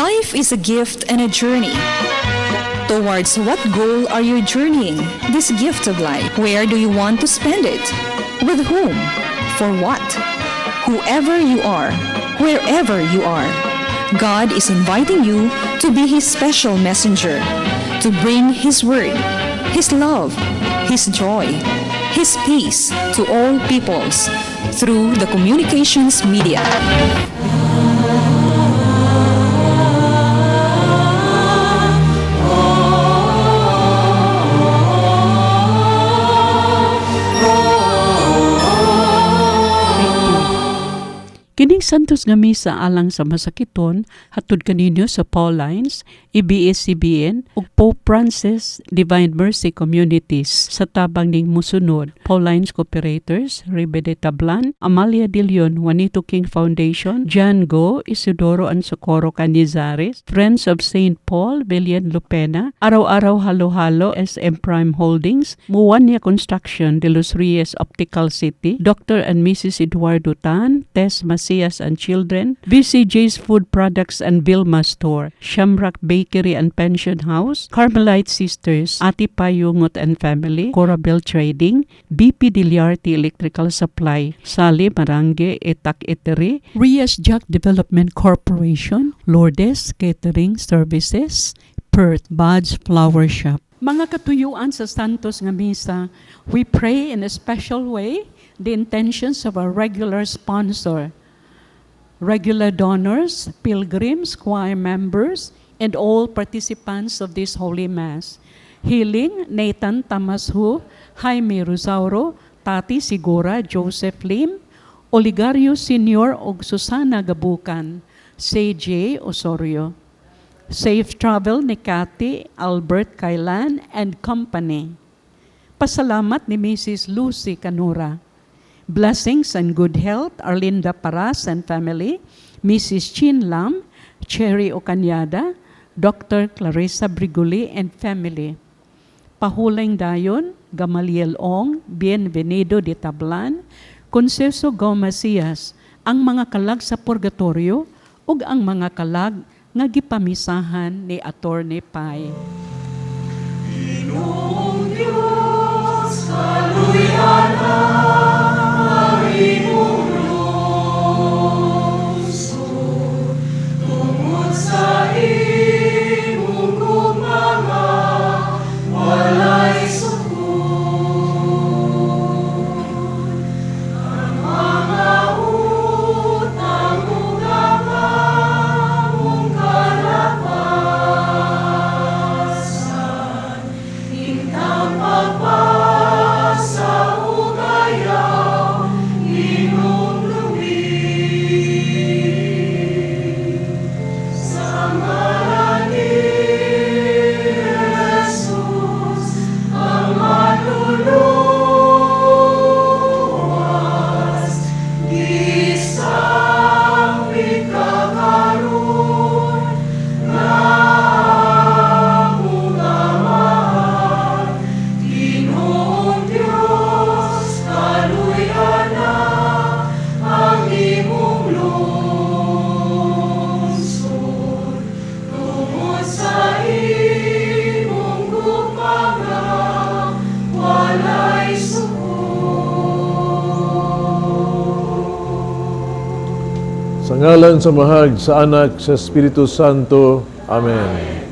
Life is a gift and a journey. Towards what goal are you journeying this gift of life? Where do you want to spend it? With whom? For what? Whoever you are, wherever you are, God is inviting you to be His special messenger, to bring His word, His love, His joy, His peace to all peoples through the communications media. Kining santos nga misa alang sa masakiton hatod kaninyo sa Paulines, ABS-CBN ug Pope Francis Divine Mercy Communities sa tabang ning musunod: Paulines Cooperators, Rebe de Tablan, Amalia de Leon, Juanito King Foundation, John Go, Isidoro and Socorro Canizares, Friends of St. Paul, Belian Lupena, Araw-Araw Halo-Halo, SM Prime Holdings, Muwania Construction, De Los Reyes Optical City, Dr. and Mrs. Eduardo Tan, Tess Macias and Children, BCJ's Food Products and Vilma Store, Shamrock Bakery and Pension House, Carmelite Sisters, Ati Payungot and Family, Corabel Trading, BP Diliarte Electrical Supply, Sali Marange Etak Eatery, Rias Jack Development Corporation, Lourdes Catering Services, Perth Buds Flower Shop. Mga katuyuan sa Santos nga Misa, we pray in a special way the intentions of our regular sponsor, regular donors, pilgrims, choir members, and all participants of this Holy Mass. Healing, Nathan Tamashu, Jaime Rosauro, Tati Sigura, Joseph Lim, Oligario Senior ug Susana Gabukan, CJ Osorio. Safe travel ni Cathy, Albert Kailan, and company. Pasalamat ni Mrs. Lucy Canura. Blessings and good health, Arlinda Paras and family, Mrs. Chin Lam, Cherry Ocanyada, Dr. Clarissa Briguli and family. Pahuling dayon, Gamaliel Ong, Bienvenido de Tablan, Conceso Gomasias, ang mga kalag sa purgatorio ug ang mga kalag nga gipamisahan ni Attorney Pai. Ginoong Diyos, kaluyana, marimong lungsod, tungod sa imong gumanga, walay sukod. Ang mga utang ug amang kalapasan, intang pagpasa ug ayaw, Ginoong lubi. Sa ngalan ni Jesus, ang manluluwas, gisambit ka karon, nga among Amahan. Ginoong Diyos, kaluyana, ang imong lungsod, tungod sa imong gumanga, walay Sa ngalan sa Mahag, sa Anak, sa Espiritu Santo. Amen.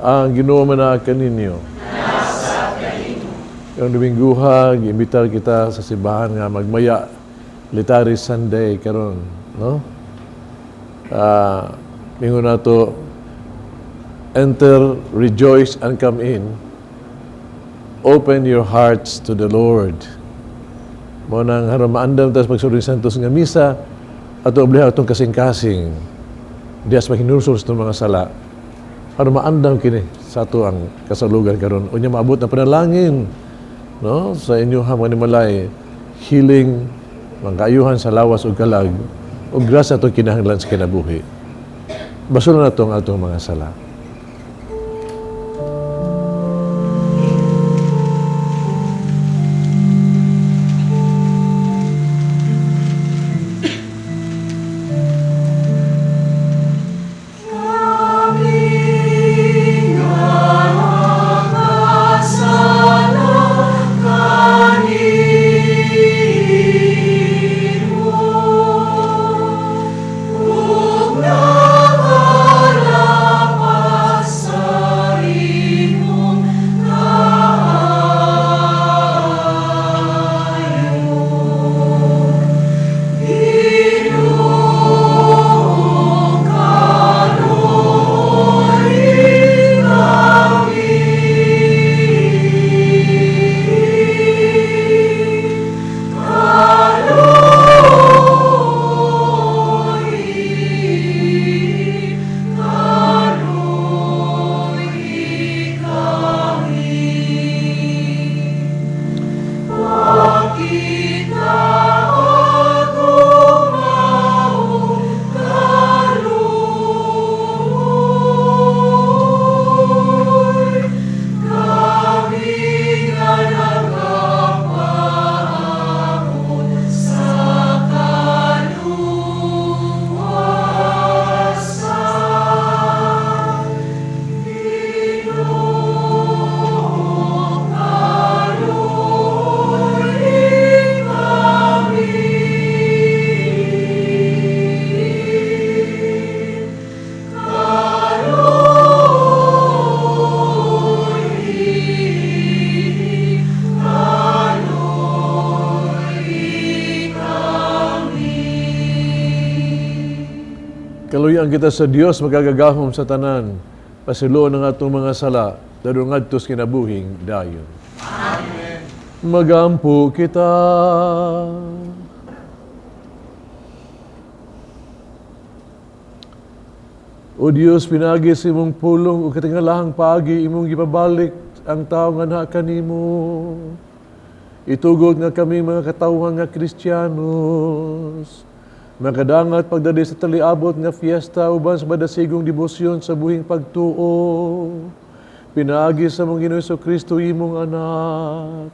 Ang Ginoo manaakan ninyo. Yung Domingguha, giimbitar kita sa simbahan nga magmaya Litari Sunday karon, no? Mingon nato, enter, rejoice, and come in. Open your hearts to the Lord. Mo nang haron maandam tas pagsulod santos nga misa, ato obliha atong kasing-kasing dias makinursos itong mga sala para maandam kini sa ato ang kasalugan karon unya maabot na panalangin, no, sa inyo mga nimalay, healing, mangkayuhan sa lawas ug kalag ug grasya ato kinahanglan sa kinabuhi. Basulan nato ang atong mga sala. sukod. Luyan kita sa Dios magagagahom sa tanan. Pasilo ng atong mga sala, dadong ngadtos kinabuhing dayon. Amen. Magampo kita. O Diyos, pinagi sa imong pulong o katingalahang pagi, imong gipabalik ang tao nga na kanimo. Itugod nga kami mga katawhan nga Kristiyanos. Makadangat pagdali sa taliabot nga fiesta uban sa madasigong debosyon sa buhing pagtuo. Pinaagi sa mong Ginoong Jesucristo imong anak.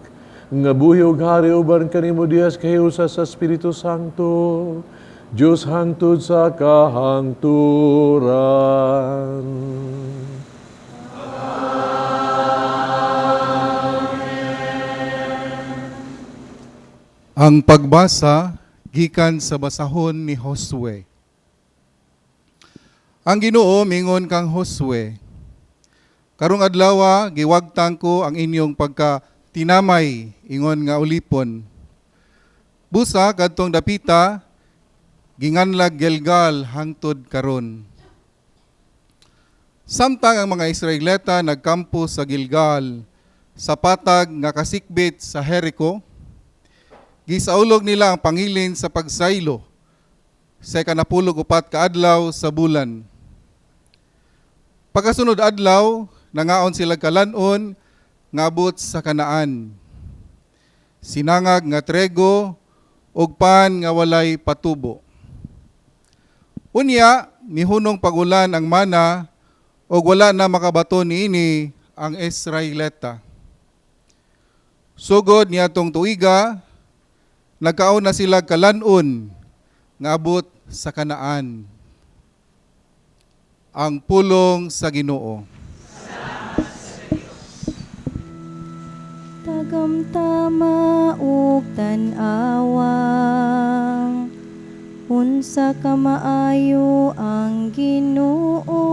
Nga buhi ug hari uban kanimo Dios kahiusa sa Espiritu Santo. Diyos hangtod sa kahangturan. Ang pagbasa gikan sa basahon ni Josue. Ang Ginoo mingon kang Josue, karong adlaw giwagtang ko ang inyong pagkatinamay ingon nga ulipon. Busa kadtong dapita ginganlag Gilgal hangtod karon. Samtang ang mga Israelita nagkampo sa Gilgal sa patag nga kasikbit sa Jericho, gisaulog nila ang pangilin sa pagsaylo sa ikanapulog upat ka adlaw sa bulan. Pagkasunod adlaw, nangaon sila kalanon nga abot sa Kanaan. Sinangag nga trego ug pan nga walay patubo. Unya, mihunong pagulan ang mana ug wala na makabato niini ang Israelita. Sugod niadtong tuiga, nagkaon na sila kalanon nga abot sa Kanaan. Ang pulong sa Ginoo. Tagamtama ug tan-awang unsa ka maayo ang Ginoo.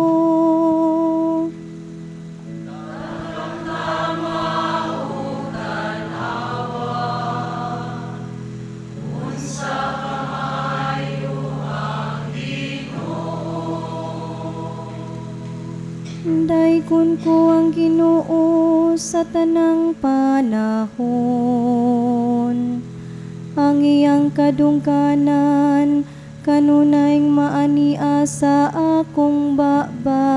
Daykon ko ang Ginoo sa tanang panahon. Ang iyang kadungkanan kanunayng maania sa akong baba.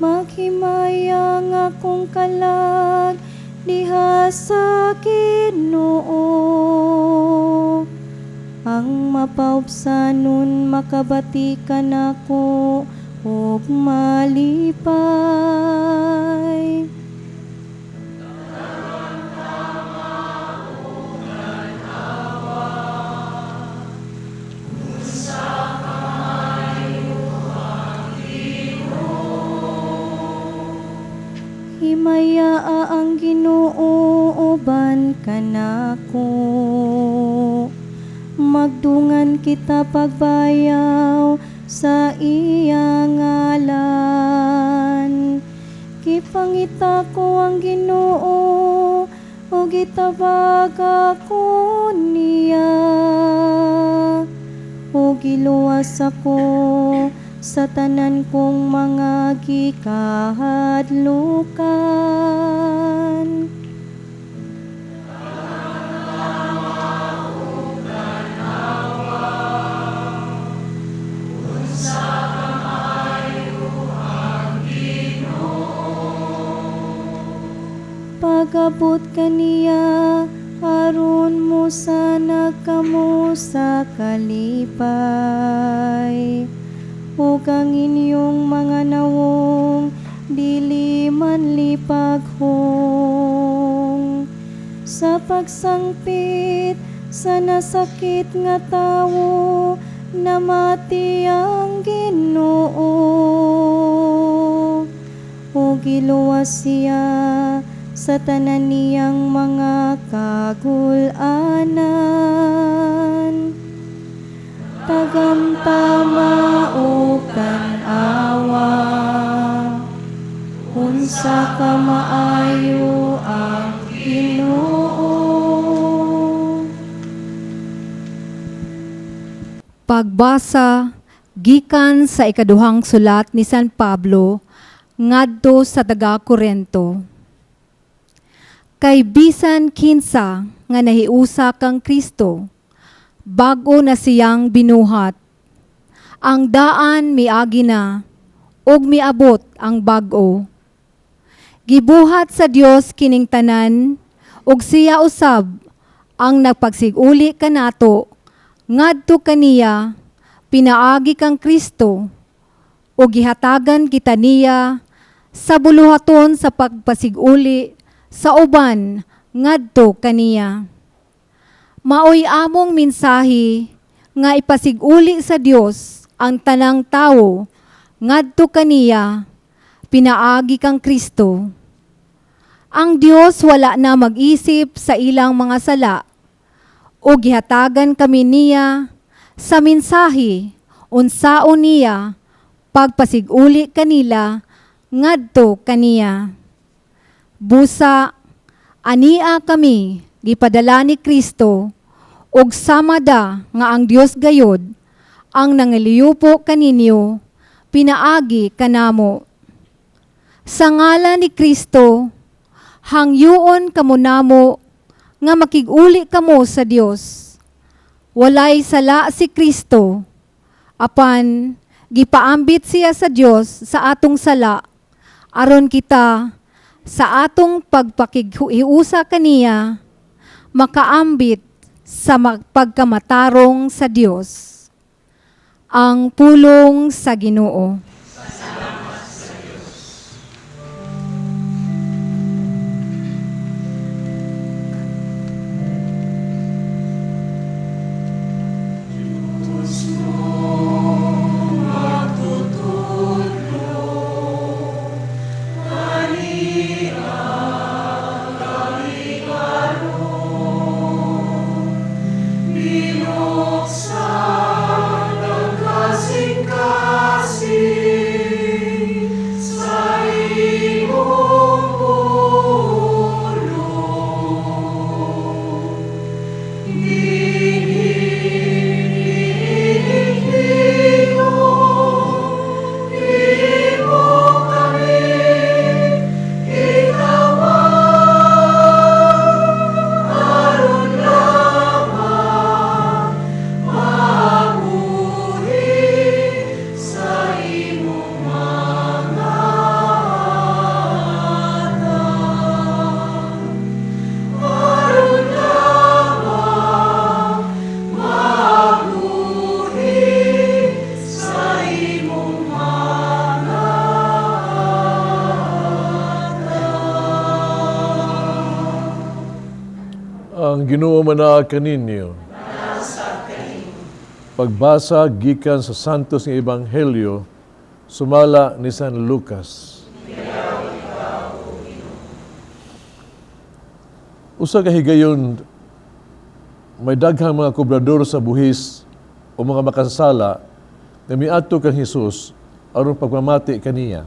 Maghimaya nga akong kalag diha sa Ginoo. Ang mapaubsanon makabatikan ako ug malipay. Himayaa ang Ginoo uban kanako. Magdungan kita pagbayaw sa iyang ngalan. Kipangita ko ang Ginoo o gitabag ako niya. O giluwas ako sa tanan kong mga gikahadlukan. Pagabot kaniya, aron mo sana kamo sa kalipay. Ug ang inyong mga nawong, dili man lipaghong. Sa pagsangpit, sa nasakit nga tawo, namati ang Ginoo. O giluwas siya sa tanan niyang mga kagulanan. Tagamtama o tan-awa, unsa ka maayo ang Ginoo. Pagbasa Gikan sa ikaduhang sulat ni San Pablo ngadto sa taga-Korento. Kay bisan kinsa nga nahiusa kang Kristo, bago na siyang binuhat. Ang daan miagi na, ug miabot ang bag-o. Gibuhat sa Dios kining tanan, ug siya usab ang nagpagsiguli kanato, ngadto kaniya, pinaagi kang Kristo, ug gihatagan kita niya sa buluhaton sa pagpasiguli sa uban ngadto kaniya. Maoy among mensahe nga ipasiguli sa Dios ang tanang tawo ngadto kaniya, pinaagi kang Kristo. Ang Dios wala na mag-isip sa ilang mga sala, o gihatagan kami niya sa mensahe unsaon niya pagpasiguli kanila ngadto kaniya. Busa, ania kami gipadala ni Kristo, ug samada nga ang Dios gayod ang nangaliupo kaninyo, pinaagi kanamo. Sa ngalan ni Kristo, hangyoon kamo namo nga makiguli kamo sa Dios. Walay sala si Kristo, apan gipaambit siya sa Dios sa atong sala, aron kita sa atong pagpakihiusa kaniya, makaambit sa pagkamatarong sa Dios. Ang pulong sa Ginoo. Ang Ginoo manaag kaninyo. Pagbasa gikan sa Santos nga Ebanghelyo sumala ni San Lucas. Usa ka higayon may daghang mga kobrador sa buhis o mga makasasala na miadto kang Hesus aron pagmamati kaniya.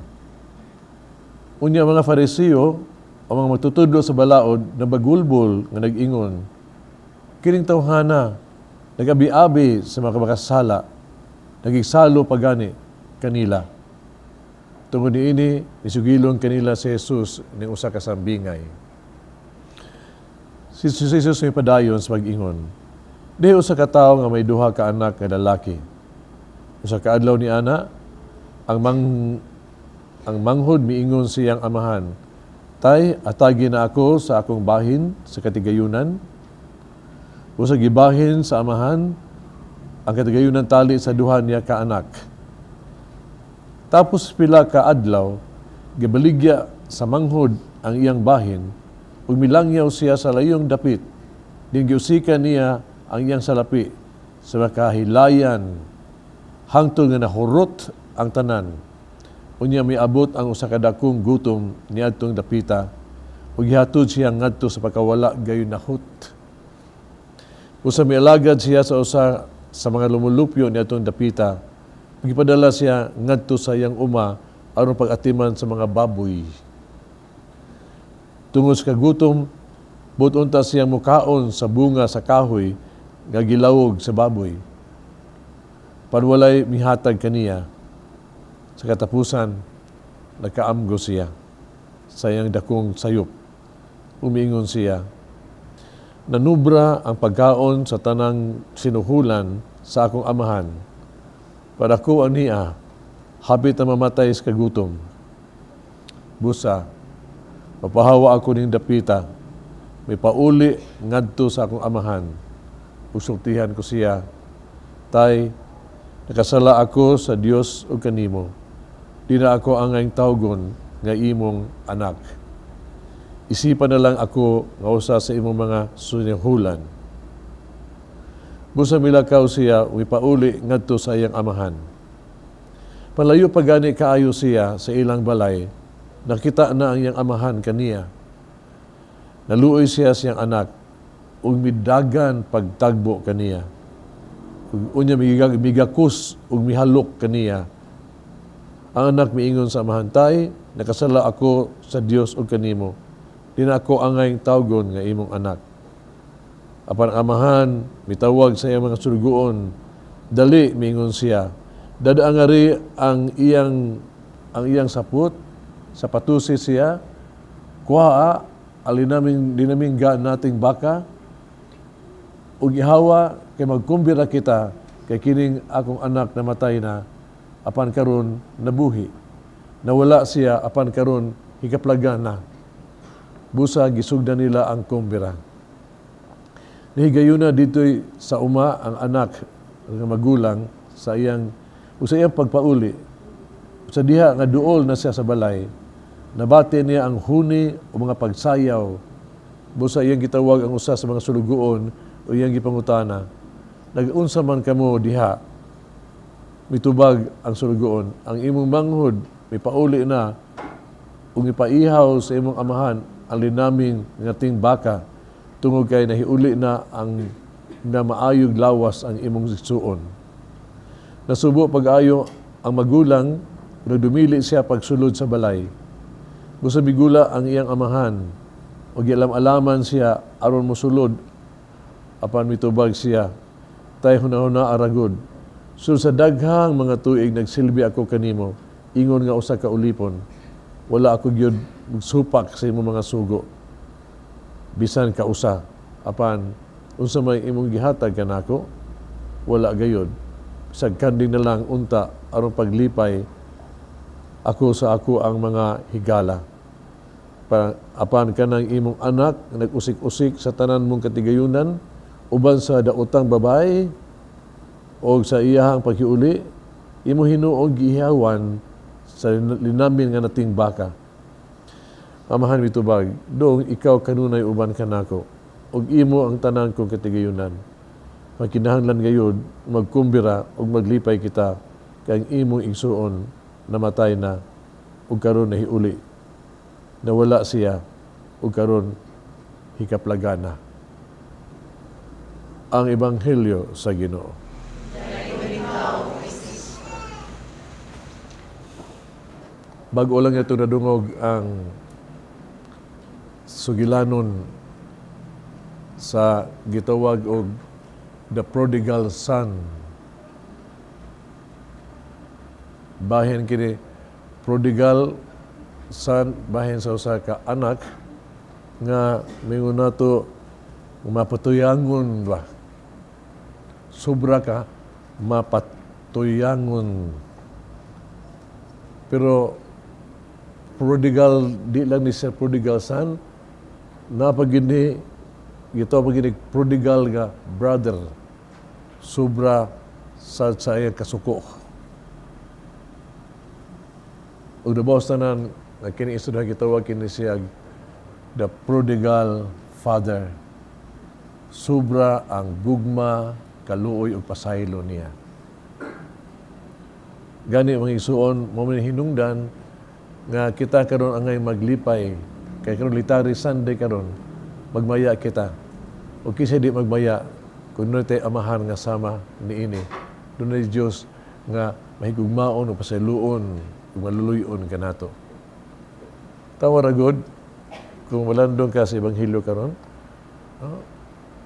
Unya mga Fariseo ang mga magtutudlo sa balaod na bagulbol nga nag-ingon, kining tawhana, nag-abi-abi sa mga makasala, nagigsalo pagani kanila. Tungod niini, isugilon kanila si Jesus ng usa ka sambingay. Si Jesus may padayon sa pag-ingon, di usa ka tawo nga may duha ka anak nga lalaki. Usa ka adlaw ni ana, ang manghod miingon siyang amahan, Tay, atagi na ako sa akong bahin sa katigayunan. Usa gibahin sa amahan, ang katigayunan tali sa duha niya ka anak. Tapos pila ka adlaw, gibaligya sa manghod ang iyang bahin, ug milangyaw siya sa layong dapit, din giusikan niya ang iyang salapi sa makahilayan, hangtod nga nahurot ang tanan. Unya may abot ang usa ka dakong gutom niadtong dapita, ug gihatod siya ngadto sa pagkawala gayon nahut. Usa may alagad siya sa usa sa mga lumulupyo niadtong dapita, gipadala siya ngadto sa iyang uma aron pag-atiman sa mga baboy. Tungod sa kagutom, butunta siyang mukaon sa bunga sa kahoy nga gilawog sa baboy. Panwalay mihatag kaniya, sa katapusan, nagkaamgo siya sa iyang dakong sayop. Umiingon siya, nanubra ang pagkaon sa tanang sinuhulan sa akong amahan. Para ko ang niya, hapit na mamatay sa kagutom. Busa, mapahawa ako ning dapita, may pauli ngadto sa akong amahan. Usultihan ko siya, tay, nakasala ako sa Dios o kanimo. Di na ako ang tawgon nga imong anak. Isipan na lang ako nga usa sa imong mga sunihulan. Busa milakaw siya, umipauli ngadto sa iyang amahan. Palayo pa gani kaayo siya sa ilang balay, nakita na ang iyang amahan kaniya. Naluoy siya sa iyang anak, ug midagan pagtagbo kaniya. Ug unya migakus ug mihalok kaniya. Ang anak miingon sa amahan, tay, nakasala ako sa Dios ug kanimo. Di na ako angay tawgon nga imong anak. Apan amahan, mitawag sa iyang mga sulugoon. Dali, miingon siya. Dadaangari ang iyang sapot, sa patusi siya. Kuha, dinaming gaan nating baka. Ug ihawa, kay magkumbira kita, kay kining akong anak na matay na, apan karon nabuhi. Nawala siya, apan karon hikaplagan na. Busa, gisugdan nila ang kumbira. Nahigayuna dito'y sa uma ang anak ng magulang sa iyang pagpauli. Sa diha nga duol na siya sa balay, nabati niya ang huni o mga pagsayaw. Busa iyang gitawag ang usa sa mga sulugoon o iyang gipangutana. Nag-unsa man kamo diha, mitubag ang sulugoon. Ang imong manghod, may pauli na, ug ipaihaw sa imong amahan ang linaming ngating baka, tungod kay nahiuli na ang na maayog lawas ang imong suon. Nasubo pag-ayo ang magulang, nagdumili siya pagsulod sa balay. Busa bigula ang iyang amahan, ug alam-alaman siya aron mosulod, apan mitubag siya, tay hunahuna aragod. So sa daghang mga tuig nagsilbi ako kanimo, ingon nga usa ka ulipon, wala ako gyud supak sa imong mga sugo. Bisan ka usa, apan unsa may imong gihatag kanako, wala gayud. Bisag kanding na lang unta aron paglipay ako sa ako ang mga higala. Apan kanang imong anak nag-usik-usik sa tanan mong katigayunan, uban sa daotang babae, o sa iyahang paghiuli, imo hinuog gihiyawan sa linamin nga nating baka. Amahan mitubag, dong ikaw kanunay uban kanako, ug imo ang tanan kong katigayunan. Magkinahanglan gayud magkumbira ug maglipay kita kay ang imong igsuon namatay na ug karon nahiuli. Nawala siya ug karon hikaplagana. Ang ebanghelyo sa Ginoo. Bago lang ito nadungog ang sugilanon sa gitawag og the prodigal son. Bahin kini prodigal son, bahin sa usa ka anak nga mingon nato mapatuyangon ba. Sobra ka mapatuyangon. Pero prodigal, di lang ni siya prodigal son, napagini, ito pagini prodigal nga brother, sobra sa iyang kasuko. Ug nabawas tanan, kini isod na gitawag kini siya the prodigal father. Sobra ang gugma, kaluoy ug pasaylo niya. Gani mga isuon, mo man hinungdan nga kita karon angay maglipay kay karon litari Sunday karon magmaya kita. O kisa di magmaya kun no tay amahan nga sama niini. Dunay Dios nga mahigugmaon ug pasayloon ug maluluyon kanato. Tawara gud kung malandong ka sa ebanghelyo karon.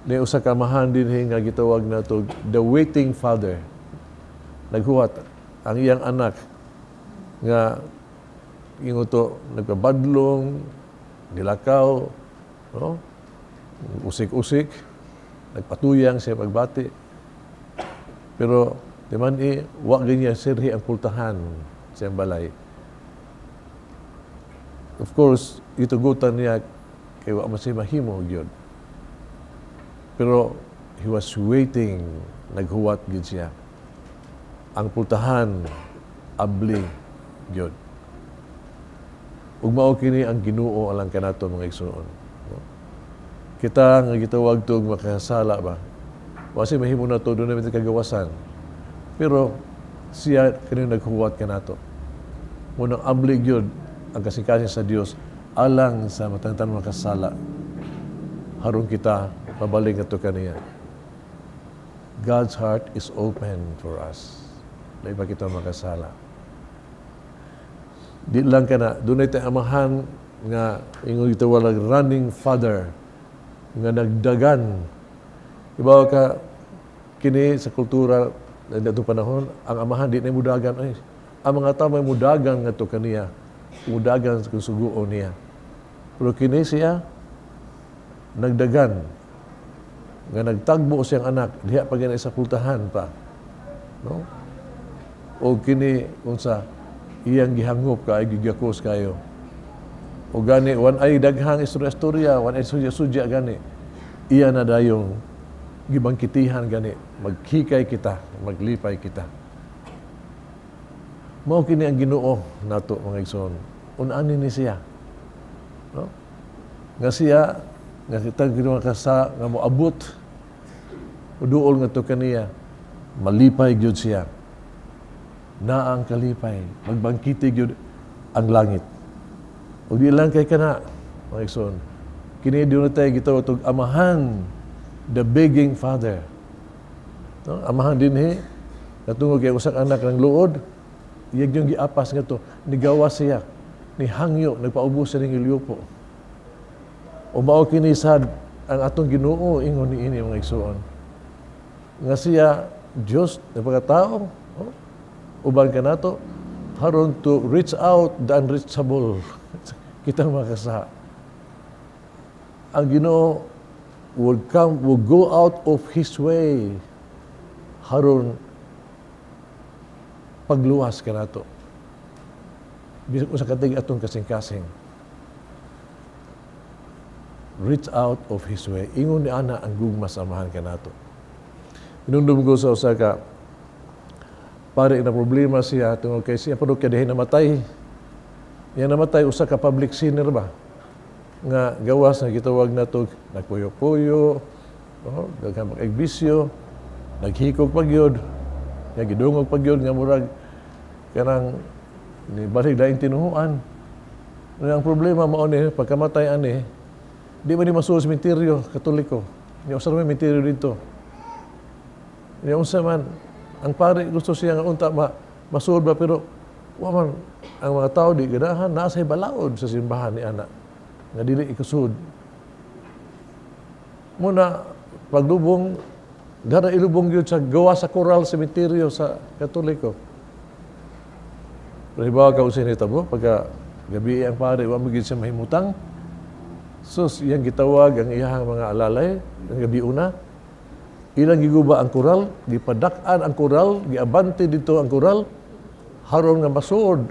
Ni usa ka amahan dinhi nga gitawag nato the waiting father. naghuwat ang iyang anak nga inguto nagpabadlong, nilakaw, no? Usik-usik, nagpatuyang siya pagbati. Pero di man wa ganyan sirhi ang pultahan sa balay. Of course, itugutan niya kay wa man siya mahimo gyud. Pero he was waiting, naghuwat gyud siya. Ang pultahan abli gyud. Ug mao kini ang Ginoo alang kanato mga igsoon. No? Kita nga gitawag tog makasala ba? Wa siya mahimo na to dunay natin kagawasan. Pero siya kini naghuwat kanato. Munang abli gyud ang kasing-kasing sa Dios alang sa matangtan makasala. Harong kita mabalik ato kaniya. God's heart is open for us. Dahil pa kita makasala. Di lang ka na, doon ay amahan nga ingon ito walang running father nga nagdagan. Ibaw ka, kini sa kultura na itong panahon, ang amahan di na mudagan. Ay, ang mga tao may mudagan nga ito kaniya. Mudagan sa suguon niya. Pero kini siya, nagdagan. Nga nagtagbo siyang anak, diha pa ganay sa pultahan pa. No? O kini, unsa, iyang gihangop ka, ay gigakos kayo. O gani, wan ay daghang istorya-istorya, wan ay sudya-sudya gani. Iya na dayong gibangkitihan gani, maghikay kita, maglipay kita. Mao kini ang Ginoo nato mga igsoon. Unani ni siya. No? Nga siya, nga kita ginawa kasa, nga moabot, uduol nga to kaniya, malipay gyud siya. Na ang kalipay, magbangkiti gyud ang langit. Ug di lang kay kana, mga igsoon. Kini diyon tayo gitawag og amahan, the begging father. No? Amahan dinhi katungod kay usak anak ng luod, iyag yung giapas nga to, nigawas siya, ni hangyo, nagpaubos siya ng ilyupo. O mao kini sad ang atong Ginoo ingon niini mga igsoon. Nga siya Dios na pagkatao, uban ka nato, haron to reach out the unreachable. Kita makasa. Ang Ginoo will go out of His way haron pagluwas ka nato. Bisag usa katig atong kasing-kasing. Reach out of His way. Ingon ni ana ang gugma samahan ka nato. Inundom ko sa usa ka pare na problema siya tungod kay siya padung kay dihay namatay. Yang namatay usa ka public sinner ba? Nga gawas na gitawag nato nagpuyo-puyo, daghang mag-egbisyo, naghikog pagyod, nga gidungog pagyod nga murag kanang ni balik daing tinuhuan. Ang problema mao ni pagkamatay ani, di man ni masuol sa sementeryo Katoliko. Ni usa ra may sementeryo dito. Ni unsa man ang pare gusto siya nga unta masulod ba pero wa man ang mga tao di ganahan nasa balaod sa simbahan ni ana nga dili ikusud. Muna paglubong dara ilubong gyud sa gawa sa koral sementeryo sa Katoliko. Pero ibaw ka usin hitabo pagka gabi ang pare wa mo gyud siya mahimutang. Sus iyang gitawag ang iyang mga alalay ang gabi una. Ilang giguba ang koral, gipadak-an ang koral, giabante dito ang koral, haron nga masuod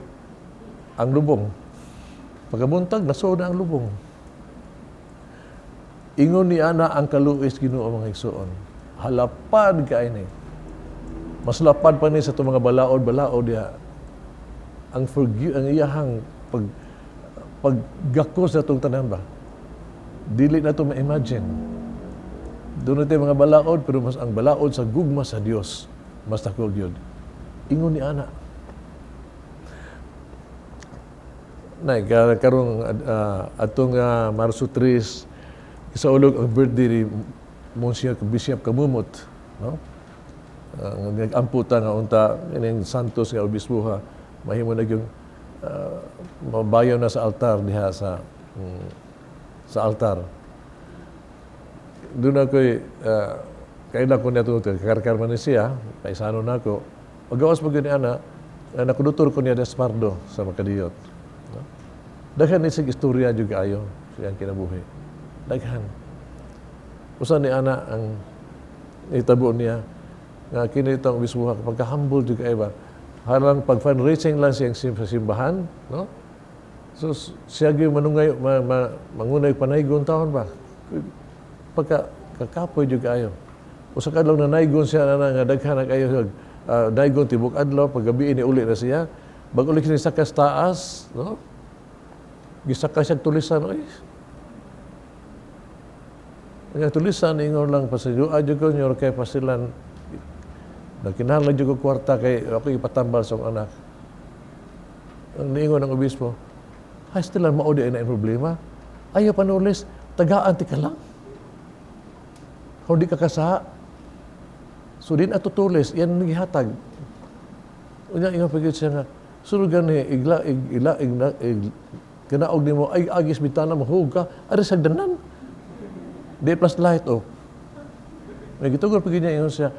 ang lubong. Pagkabuntag, nasuod na ang lubong. Ingon ni ana ang kaluis Ginoo mga igsoon. Halapad ka ini. Mas lapad pa ni sa itong mga balaod-balaod diha. Ang iyahang paggakos na itong tanan ba? Dili na ito ma-imagine. Doon natin mga balaod, pero mas ang balaod sa gugma sa Dios, mas takog yun. Ingon ni ana. Nay, karong atong Marso 3, isaulog ang birthday ni Monsignor Bishop Kamumot, no? Nag-amputa nga unta ining Santos nga obispuha, mahimo na yung mabayaw na sa altar diha sa altar. Doon ako'y, kailan ko niya ito, kakarkar man siya, paisano na ako, Pagawas mo gani ana, nakudutor ko niya Despardo sa Makadiyot. No? Daghan ni sig istorya juga ayo siyang kinabuhi. Daghan. Usa ni ana ang itabo niya nga kini itong bisbuha pagka-humble juga iba. Harang pag fundraising lang siyang sa simbahan, no? So siya gyud manungay mangunay panaygon taon ba. Pagka kakapoy juga ayo. Usa ka lang nanaygon siya na nga daghan kayo daygon tibok adlaw paggabi ni uli na siya. Bag uli kini sa taas, no? Gisaka siya tulisan oy. Nga tulisan ingon lang pasidyo adyo ko nyor kay pasilan. Nakinahanglan jud ko kwarta kay ako ipatambal sa akong anak. Ang niingon ng obispo, hay still mao di na problema. Ayo panulis, tagaan ti ka lang. Kung di ka kasaha, so din ato tulis, yan nagihatag. Unya ingon pagid siya nga, sunod gani igla kanaog nimo ay agis bitana mahug ka, ari sagdanan. Di plus light oh. May gitugol pagid niya ingon siya,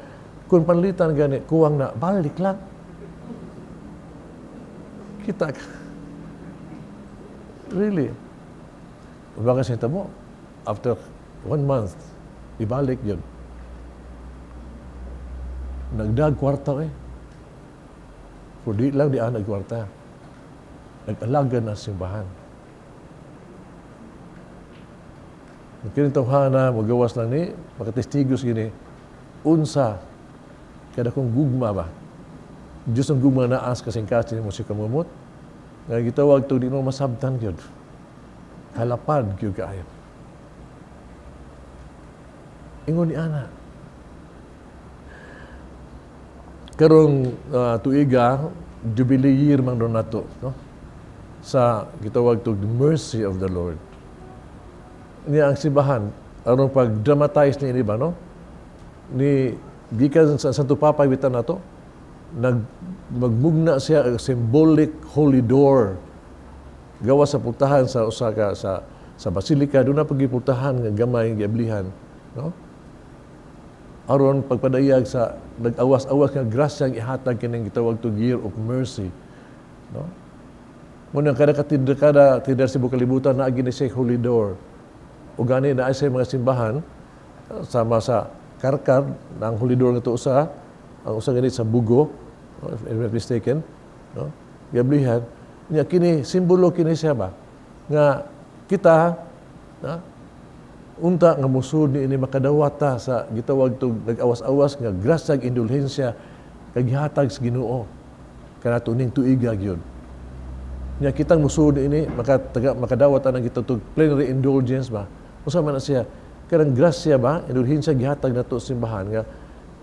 kung panlitan gani kuwang na balik lang. Kita ka. Really? Baka siya mo, after 1 month, ibalik yun. Nagdag kwarta eh. Kung di lang di nagkwarta. Nag-alaga na simbahan. Kinitawhana, magawas lang ni, makatestigos gini, unsa, kada kong gugma ba? Diyos ang gugma na as kasing kasi mo si kamumot. Nga gitawag to, di mo masabtan yun. Halapad yun kaayo. Ingon ni Ana. Karong tuiga, Jubilee year man doon nato, no? Sa gitawag to, the mercy of the Lord. Niya ang simbahan, aron pag-dramatize ni ba, no? Ni gikan sa Santo Papa bitan nato, magmugna siya symbolic holy door gawa sa putahan sa Osaka sa basilika doon na pagiputahan nga gamay nga giablihan, no? Aron pagpadayag sa nag-awas-awas nga grasya ang ihatag kining gitawag to year of mercy, no? Muna kada tidar sa kalibutan na agi ni siya holy door. O gani na sa mga simbahan sama sa Karkar na ang holy door nga to usa ang usa ganit sa Bugo, if I'm not mistaken, no? Gablihan niya kini simbolo kini siya ba nga kita na unta nga musud ni ini makadawata sa gitawag to nag-awas-awas nga grasya indulhensya kag gihatag sa Ginoo kanato ning tuiga gyud. Nya kitang musud ini makadawat ang gitawag plenary indulgence ba. Usa man na siya karang grasya ba indulhensya gihatag nato sa simbahan nga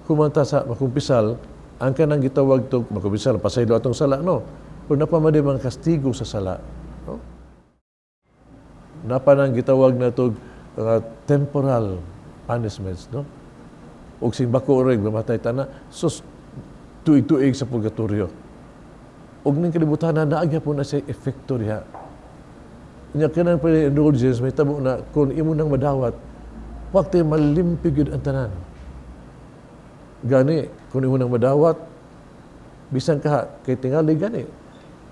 kumanta sa makumpisal ang kanang gitawag to makumpisal pasaylo atong sala no. Pero napamadi mga kastigo sa sala, no? Napa nang gitawag na to temporal punishments, no? Og simbako oreg mamatay tana sus tuig-tuig sa purgatorio. Og ning kalibutan na naagya po na siya efekto diha. Nya kanang indulgence may tabo na kung imo nang madawat wakti malimpig yun ang tanan. Gani, kung imo nang madawat, bisan ka, kay tingali gani.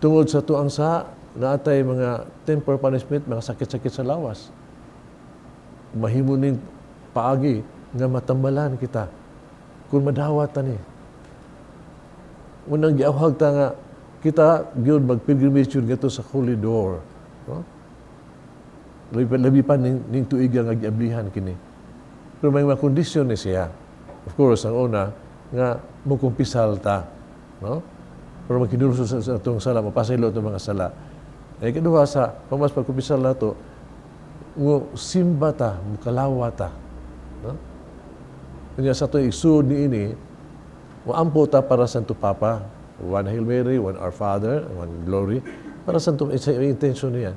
Tungod sa tuang sa, naatay mga temporary punishment, mga sakit-sakit sa lawas. Mahimo ning paagi nga matambalan kita. Kung madawat tani. Unang giawhag ta nga, kita gyud mag-pilgrimage yun gato sa Holy Door. No? Labi pa ning tuiga nga giablihan kini. Pero may mga kondisyon ni siya. Of course, ang una, nga mukumpisal ta. No? Pero magkinuruso sa itong sala, mapasaylo itong mga sala. Eh, kedua sa, pamas pagkumpisal na ito, simba ta, mukalawa ta. No? Kanya sa itong iksud ni ini, maampo ta para sa Santo Papa. One Hail Mary, one Our Father, one Glory. Para sa itong intention niya.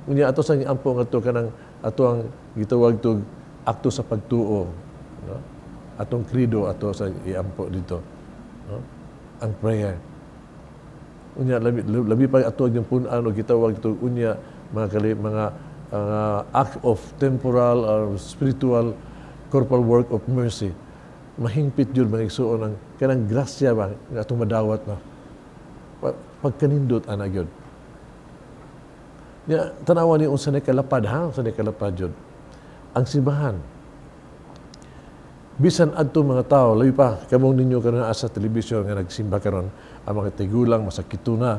Kanya ato sa ampo nga ito, kanang ato ang gitawag ito, akto sa pagtuo. No? Atong krido, ato sa iampo dito. No? Ang prayer. Unya labi pa ato yung punan o gitawag ito unya mga act of temporal or spiritual corporal work of mercy. mahingpit yun mga igsuon ang kanang grasya ba nga atong madawat na pagkanindot ana gyud. Ya tanawan ni unsa ni kalapad ha, unsa ni kalapad jud. Ang simbahan bisan adto mga tao labi pa kamong ninyo karon sa telebisyon nga nagsimba karon ang mga tigulang masakito na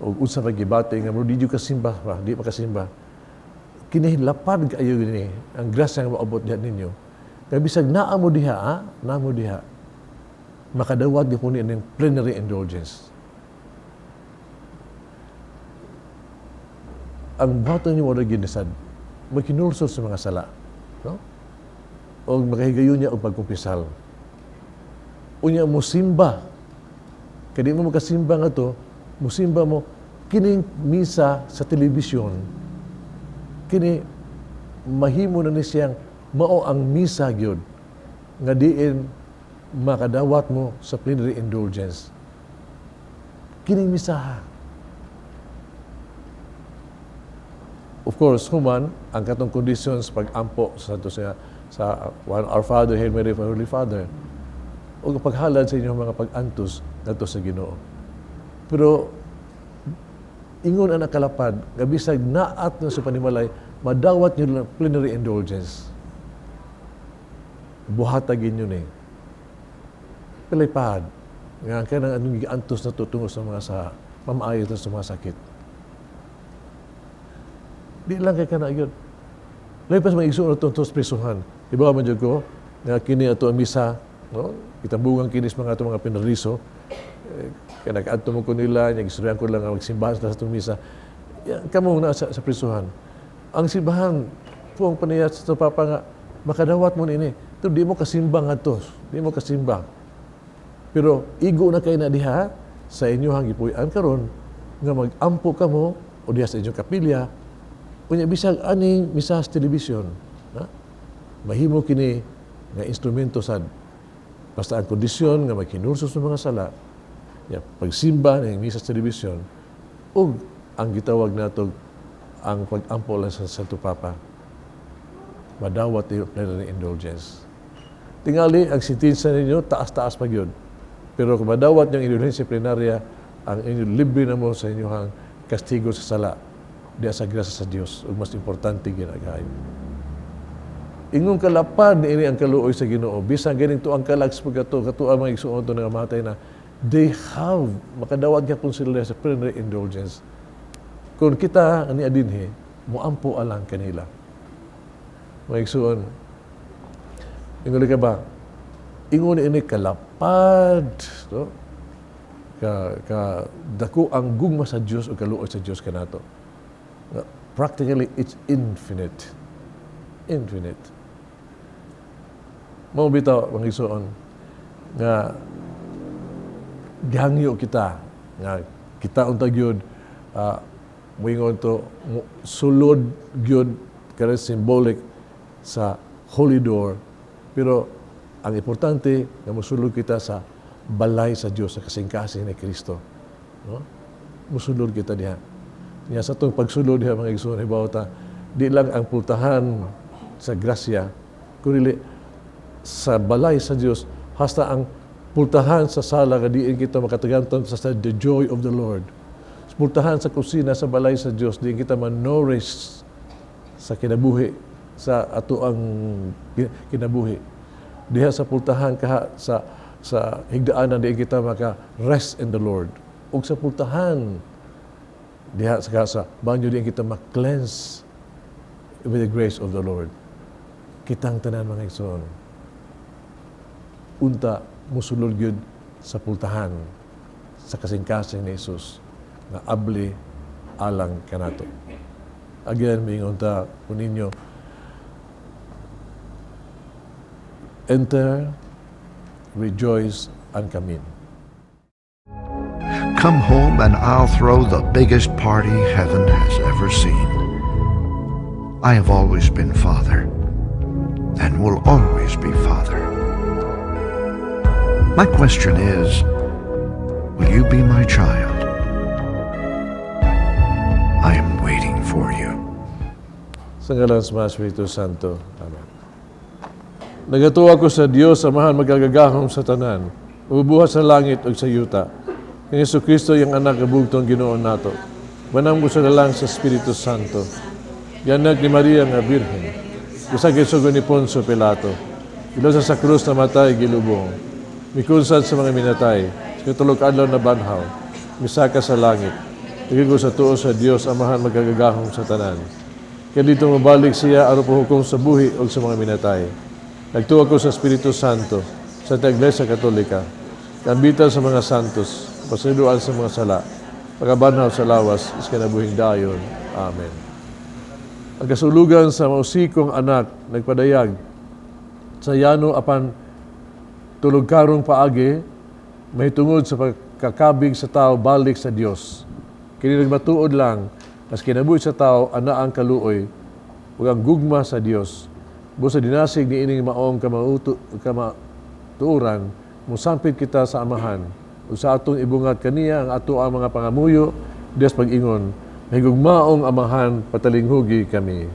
ug unsa pa gibati nga mo di jud kasimba pa, di makasimba. Kini lapad kaayo gini ang grasya nga maabot diha ninyo. Kaya bisag naa mo diha, makadawat di po ni ng plenary indulgence. Ang bato niyo mo na ginisad, magkinulsol sa mga sala. No? O makahigayon niya o pagkumpisal. Unya mo simba. Kaya di mo makasimba nga to, musimba mo, kining misa sa telebisyon, kini mahimo na ni siyang mao ang misa gyud nga diin makadawat mo sa plenary indulgence. Kining misa. Of course, human ang katong conditions pag-ampo sa one Our Father, Hail Mary, Holy Father, o paghalad sa inyong mga pag-antos ngadto sa Ginoo. Pero ingon ang nakalapad nga bisag naat na sa panimalay madawat niyo ng plenary indulgence. Buhatagin yun eh. Pilipad. Nga kaya nang anong giantos na tutungo sa mga sa mamaayos na sa mga sakit. Di lang kaya ka na yun. Lapas mga igsoon na itong prisuhan. Iba man dyan ko, nga kini ato ang misa, no? Kitambungang kinis mga ato mga pinariso. Kaya nag-adto mo ko nila, nag-istoryan ko lang ang magsimbahan sa itong misa. Kamu na sa prisuhan. Ang simbahan, po ang panayat sa papa nga, makadawat mo nini. Pero di mo kasimba nga to. Di mo kasimba. Pero igo na kayo na diha sa inyo hang ipuyan karon nga mag-ampo ka mo o diha sa inyong kapilya unya bisag aning misa sa telebisyon. Mahimo kini nga instrumento sad basta ang kondisyon nga magkinurso sa mga sala pagsimba ng misa sa telebisyon ug ang gitawag nato ang pag-ampo lang sa Santo Papa madawat yung plenary indulgence. Tingali, ang sentensa ninyo, taas-taas pag yun. Pero kung madawat yung indulgence plenarya, ang inyong libre na mo sa inyong kastigo sa sala, diya sa grasa sa Diyos, o mas importante ginagayon. Ingong kalapad ni ini ang kaluoy sa Ginoo, bisang ganing to ang kalags pagkato, kato ang mga igsuon to nga matay na, they have, makadawat ka kung sila sa plenary indulgence. Kung kita, ani adinhe, muampo alang kanila. Mga igsuon, ingon ka ba? Ingon ini kalapad, no? Dako ang gugma sa Dios o kaluoy sa Dios kanato. Practically, it's infinite. Infinite. Mao bitaw mga igsuon nga gihangyo kita nga kita unta gyud moingon to sulod gyud kare symbolic sa holy door. Pero ang importante na musulod kita sa balay sa Diyos, sa kasing-kasing ni Kristo. No? Musulod kita diha. Niya sa itong pagsulod diha mga igsoon, ibawta, di lang ang pultahan sa grasya, kundi sa balay sa Diyos, hasta ang pultahan sa sala, diin kita makatagantan sa the joy of the Lord. Pultahan sa kusina, sa balay sa Diyos, diin kita man-nourish sa kinabuhi, sa ato ang kinabuhi. Diha sa pultahan kaha sa higdaanan di kita maka rest in the Lord. Ug sa pultahan diha sa banyo di kita ma-cleanse with the grace of the Lord. Kitang tanan mga igsoon. Unta musulod gyud sa pultahan sa kasing-kasing ni Jesus na abli alang kanato. Again, mingon ta kuninyo, enter, rejoice, and come in. Come home and I'll throw the biggest party heaven has ever seen. I have always been Father and will always be Father. My question is, will you be my child? I am waiting for you. Sa ngalan sa Espiritu Santo. Amen. Nagatuwa ko sa Dios Amahan magagagahom sa tanan, ubuhat sa langit ug sa yuta. Kang Jesucristo yung anak kabugtong Ginoo nato. Banam ko sa dalang sa Espiritu Santo. Yanag ni Maria nga Birhen. Isa kisugo ni Poncio Pilato. Ilosa sa krus na matay gilubong. Mikunsad sa mga minatay. Sa katulog adlaw na banhaw. Misaka sa langit. Naging ko sa tuo sa Dios Amahan magagagahom sa tanan. Kaya dito mabalik siya aron pahukom sa buhi o sa mga minatay. Nagtuwa ko sa Espiritu Santo, sa Iglesia Katolika, kambitan sa mga santos, pasiduan sa mga sala, pagkabanhaw sa lawas, iskanabuhing dayon. Amen. Ang kasulugan sa mausikong anak, nagpadayag, sa yano apan tulog karong paagi, may tungod sa pagkakabig sa tao balik sa Dios. Kini nagmatuod lang, as kinabuhi sa tao, ana ang kaluoy, ug ang gugma sa Dios. Busa dinasig ni ining maong kamatuuran, musampit kita sa Amahan, ug sa atong ibungat kaniya ang ato ang mga pangamuyo, Dios pag-ingon, mahigugmaong Amahan, patalinghugi kami.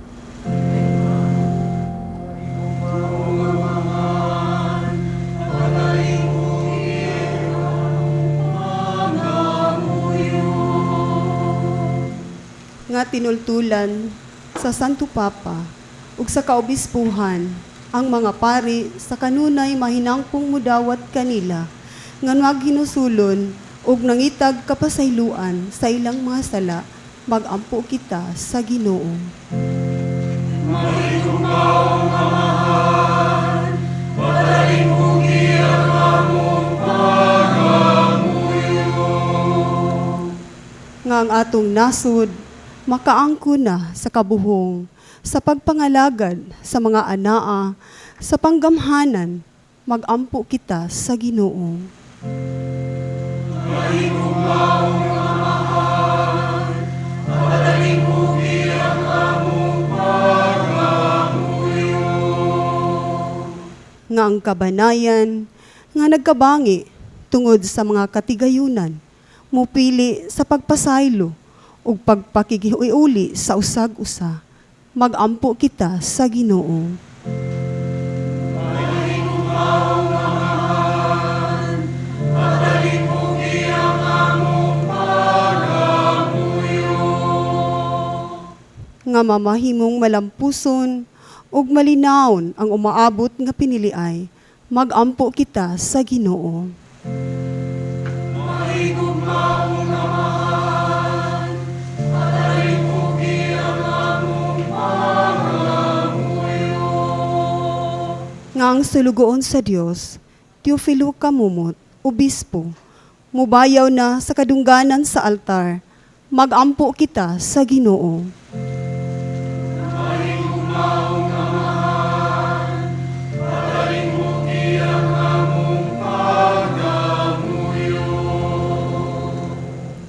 Nga tinultulan sa Santo Papa ug sa kaobispuhan ang mga pari sa kanunay mahinangpong mudawat kanila nga maghinusulon ug nangitag kapasayloan sa ilang mga sala magampo kita sa Ginoo. Mahigugmaong Amahan, patalinghugi ang among pangamuyo. Nga ang atong nasud makaangko na sa kabuhong, sa pagpangalagad sa mga anaa, sa panggamhanan, magampo kita sa Ginoo. Mahigugmaong Amahan, patalinghugi ang among pangamuyo. Nga ang kabanayan, nga nagkabangi tungod sa mga katigayunan, mupili sa pagpasaylo, ug pagpakigiuli sa usag-usa, magampo kita sa Ginoo. Mahigugmaong Amahan, patalinghugi ang among pangamuyo. Nga mamahimong malampuson, ug malinawon ang umaabot nga piniliay, magampo kita sa Ginoo. Mahigugmaong Amahan, patalinghugi ang among pangamuyo. Nga ang sulugoon sa Dios, Teofilo Kamumot, Obispo, mubayaw na sa kadungganan sa altar, magampo kita sa Ginoo. Mahigugmaong Amahan, patalinghugi ang among pangamuyo.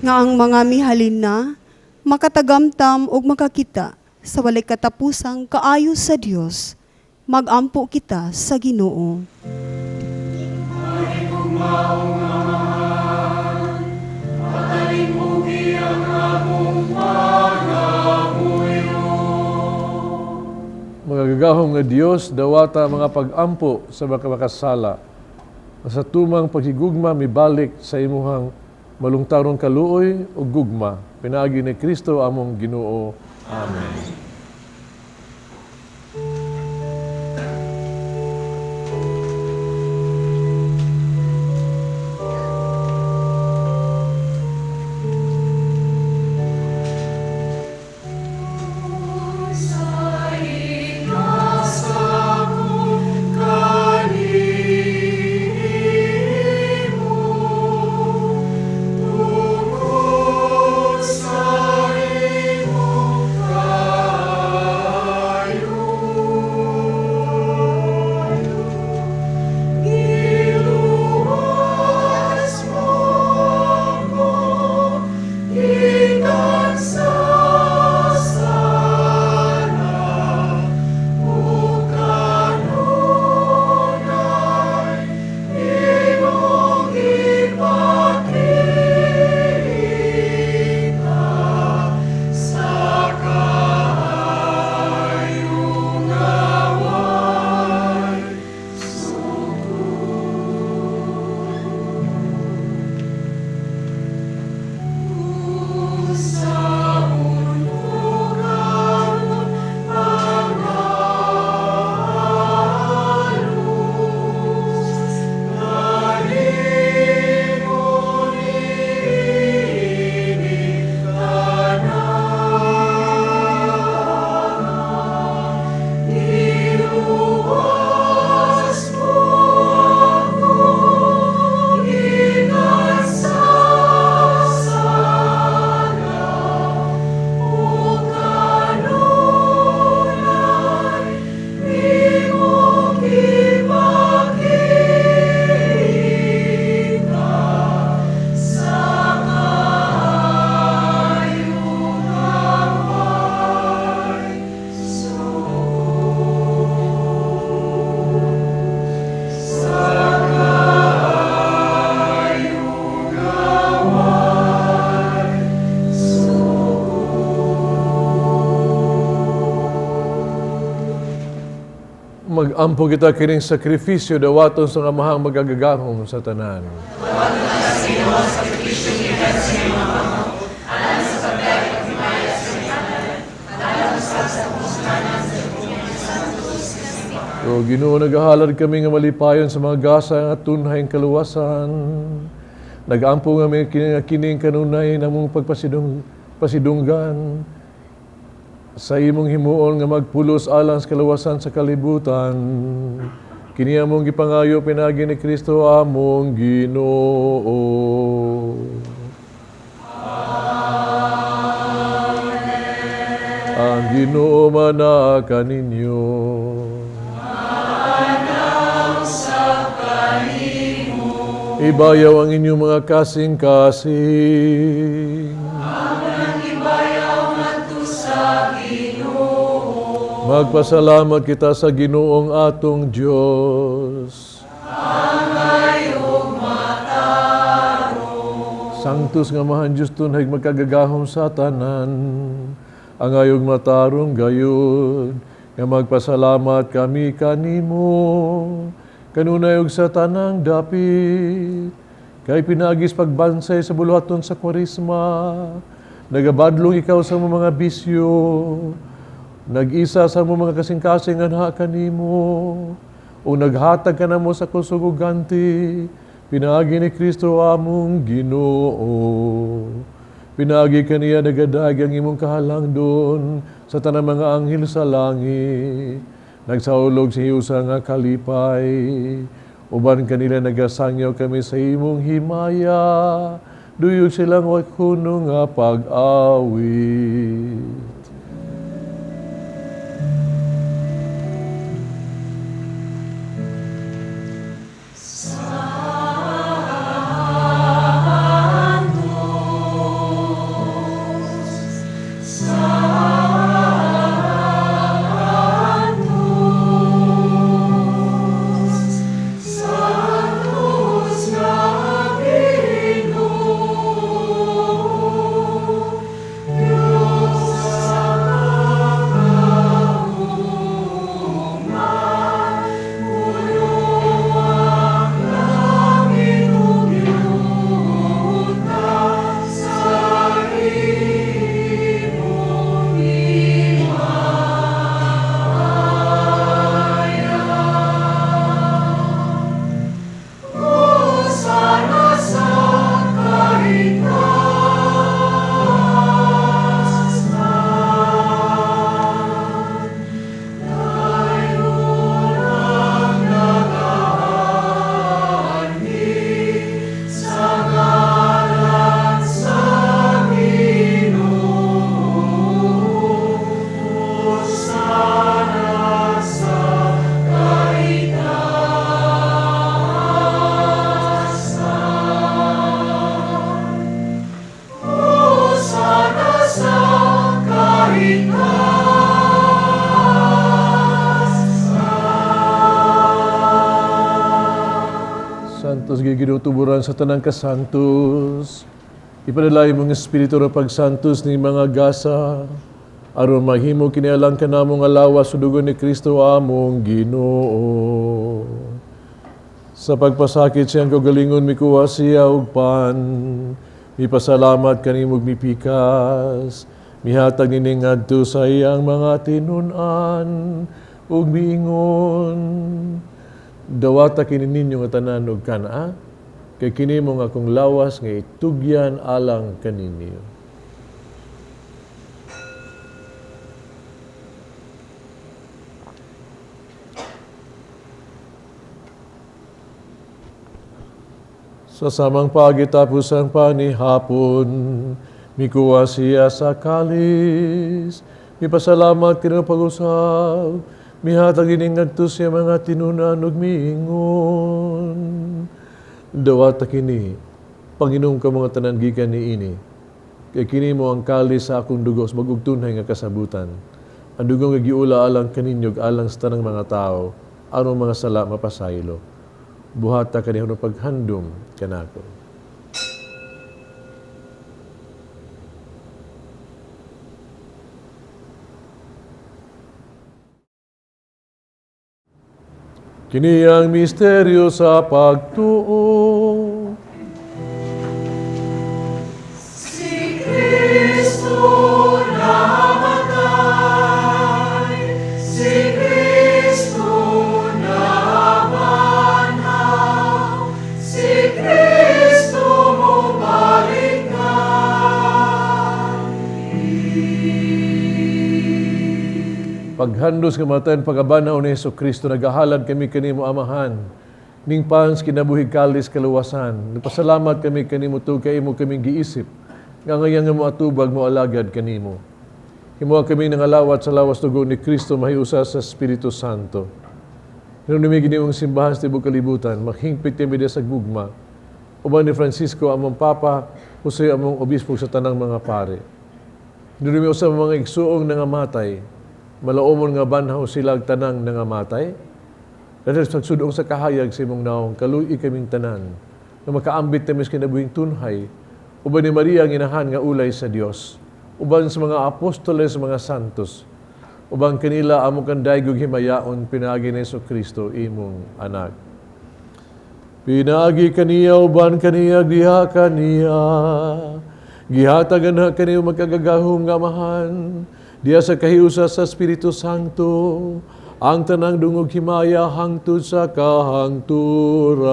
Nga ang mga mihalin na, makatagamtam o makakita sa walay katapusang kaayos sa Dios, magampo kita sa Ginoo. Mahigugmaong Amahan, patalinghugi ang among pangamuyo. Magagahom nga Dios, dawata mga pag-ampo sa makasala. Sa tumang paghigugma mibalik sa imuhang malungtarong kaluoy o gugma. Pinaagi ni Kristo among Ginoo. Amen. Sa imong Mag-ampo kita kining sakrifisyo dawaton sa amahang magagagahom sa tanan. O Ginoo, nagahalad kami nga malipayon sa mga gasa nga tunhayng kaluwasan. Nag-ampo nga may kining kanunay na mong pasidunggan sa imong himuon nga magpulos alang sa kaluwasan sa kalibutan. Kini among gipangayo pinagi ni Kristo among Ginoo. Ang Ginoo mana kaninyo. Ibayaw ang inyong mga kasing-kasing. Magpasalamat kita sa Ginoong atong Diyos. Sanctus nga mahan Diyos tunay magkagagahom sa tanan. Ang ayog matarong gayud, nga magpasalamat kami kanimo. Kanunay og sa tanang dapit, kay pinagis pagbansay sa buluhaton sa kwarisma, nagabadlong ikaw sa mga bisyo, nag-isa sa mga kasing-kasing anha kanimo, o naghatag ka na mo sa kusuguganti, pinagi ni Kristo among Ginoo. Pinagi kaniya nagadag ang imong kahalang doon sa tanang mga anghel sa langit. Nagsaulog si Hiusa nga kalipay, uban kanila nagasangyaw kami sa imong himaya, duyog silang wakuno nga pag-awit. Santos giginutuburan sa tanang kasantos. Ipadalay mong espiritu ng pagsantos ni mga gasa, aron mahimo kinialang ka namong alawas sa dugo ni Kristo among Ginoo. Sa pagpasakit siyang kagalingon mikuha siya og pan, mipasalamat kanimog mipikas, mihatag nining ngadto sa iyang mga tinunan ug miingon. Dawata kini ninyo nga tanan og kana, kay kini mo nga akong lawas nga itugyan alang kaninyo. Sa samang pagitapos ang panihapon, mikuha siya sa kalis, mipasalamat kini pag-usap, mihatag ining ngadto siya mga tinunan ug miingon. Dawata kini, Panginoon ka mga tanan gikan niini. Kay kini mo ang kalis sa akong dugos magugtunhay nga kasabutan. Ang dugong nga giula alang kaninyo alang sa tanang mga tao, aron mga sala mapasaylo. Buhata kanihon paghandom kanako. Kini ang misteryo sa pagtuo. Paghandos kamatayan pagabanaw ni Hesus Kristo, nagahalad kami kanimo Amahan, ning pans kinabuhig kalis kaluwasan. Nagpasalamat kami kanimo to kay imo kaming giisip, nga ngayon nga mo atubag mo alagad kanimo. Himuha kami nangalawat sa lawas tugo ni Kristo mahiusa sa Espiritu Santo. Hinunumig nimong simbahan sa tibok kalibutan, maghingpit kami sa gugma. Uban ni Francisco among Papa, Jose among Obispo sa tanang mga pare. Hinunumig sa mga igsuong nangamatay, malaumon nga banhaw silag tanang nangamatay. Dahil sa pagsudong sa kahayag sa imong naong, kaluy kaming tanan, na makaambit tamis kinabuhing tunhay, uban ni Maria ang inahan nga ulay sa Dios, uban sa mga apostoles, mga santos, uban kanila among kandaygog himayaon, pinagi ni Hesus Kristo, imong anak. Pinagi kaniya, uban kaniya, diha kaniya, gihatagan na kaniya magkagagahong nga Amahan, diya sa kahiusa sa Espiritu Santo, ang tanang dungog himaya hangtod sa kahangturan.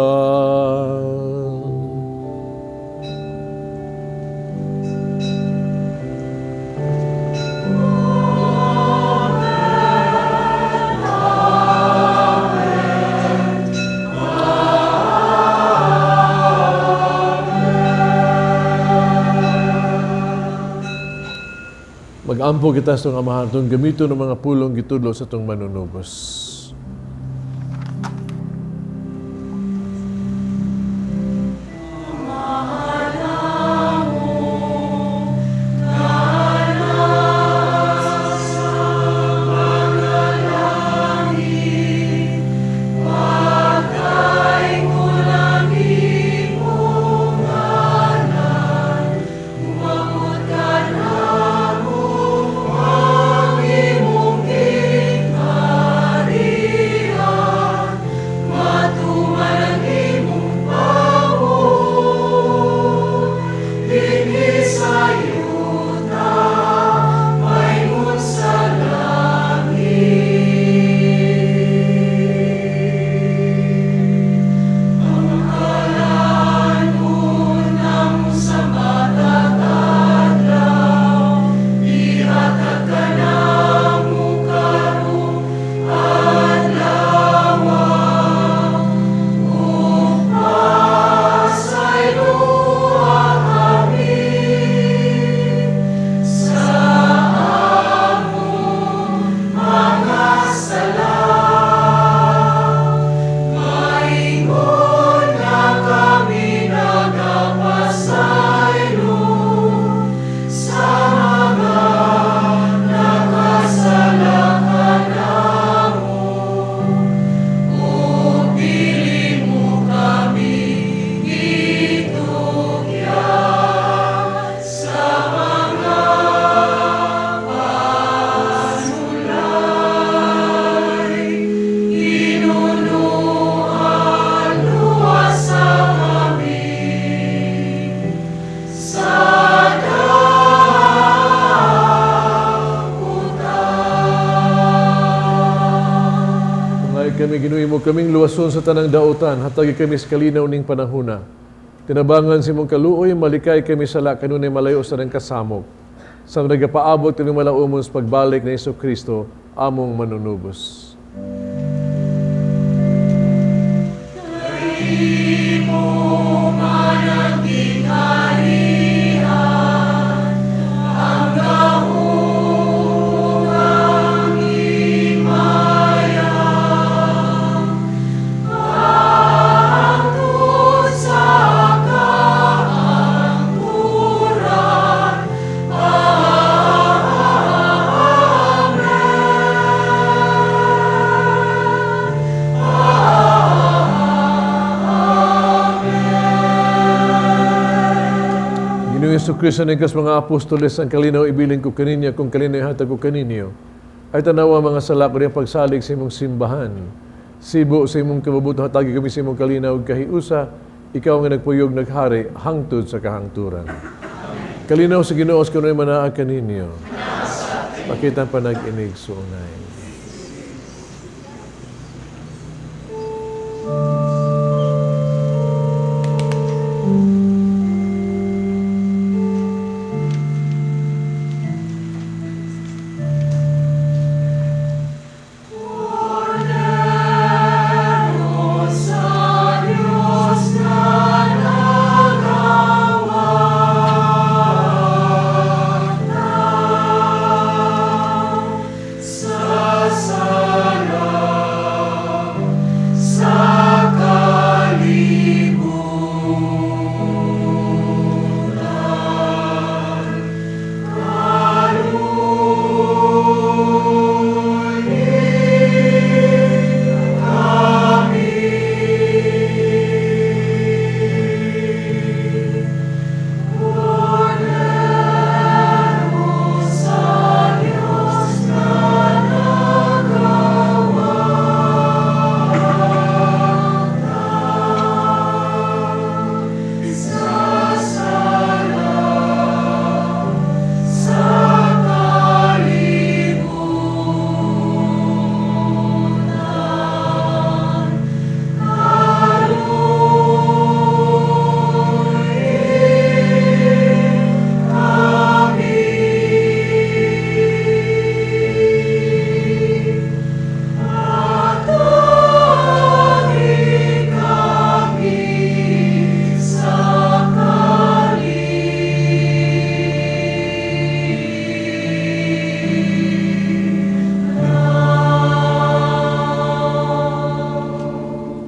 Mag-ampo kita sa itong Amahan, itong gamito ng mga pulong gitudlo sa itong manunubos. Kami ginuhi mo kaming luwason sa tanang dautan, hatagi kami sa kalinaw ning panahuna. Tinabangan si mong kaluoy, malikay kami sala kanunay malayo sa nang kasamok. Sa nagapaabot kami malaumon sa pagbalik na Hesus Kristo, among manunubos. Hesus Kristo ningkas mga apostoles ang kalinaw ibilin ko kaninyo kung kalinaw hatag ko kaninyo. Ay tanawa mga sala ko rin pagsalig sa imong simbahan. Sibo sa imong kababuto hatagi kami sa imong kalinaw ug kahiusa, ikaw nga nagpuyog naghari hangtod sa kahangturan. Kalinaw sa Ginoo kunoy manaa kaninyo. Pakitang panag-inig sunay.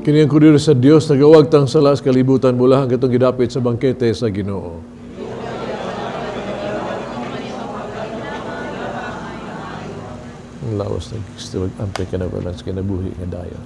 Kini ang kurir sa Dios nagawag tang sala sa kalibutan mula hanggang gidapit sa bangkete sa Ginoo. Ang lawas ng Kristo ampay ka na balans kinabuhi nga dayon.